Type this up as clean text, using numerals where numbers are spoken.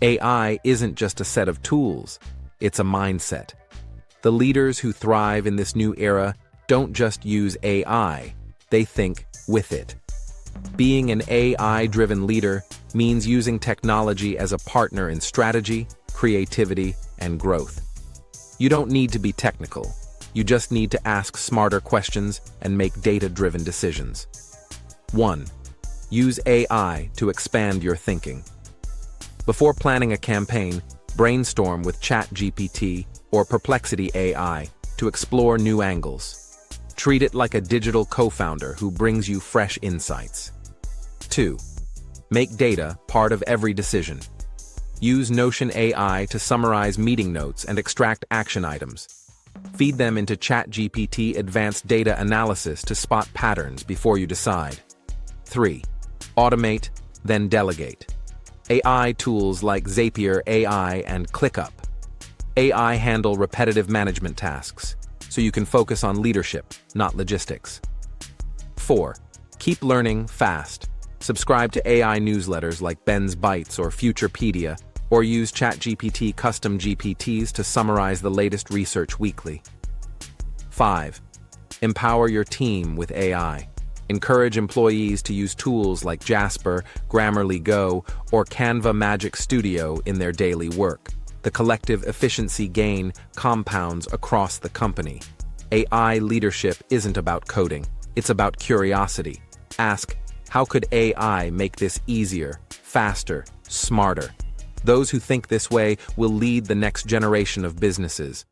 AI isn't just a set of tools, it's a mindset. The leaders who thrive in this new era don't just use AI, they think with it. Being an AI-driven leader means using technology as a partner in strategy, creativity, and growth. You don't need to be technical. You just need to ask smarter questions and make data-driven decisions. 1. Use AI to expand your thinking. Before planning a campaign, brainstorm with ChatGPT or Perplexity AI to explore new angles. Treat it like a digital co-founder who brings you fresh insights. 2. Make data part of every decision. Use Notion AI to summarize meeting notes and extract action items. Feed them into ChatGPT advanced data analysis to spot patterns before you decide. 3. Automate, then delegate. AI tools like Zapier AI and ClickUp. AI handle repetitive management tasks, so you can focus on leadership, not logistics. 4. Keep learning fast. Subscribe to AI newsletters like Ben's Bytes or Futurepedia, or use ChatGPT custom GPTs to summarize the latest research weekly. 5. Empower your team with AI. Encourage employees to use tools like Jasper, Grammarly Go, or Canva Magic Studio in their daily work. The collective efficiency gain compounds across the company. AI leadership isn't about coding, it's about curiosity. Ask, how could AI make this easier, faster, smarter? Those who think this way will lead the next generation of businesses.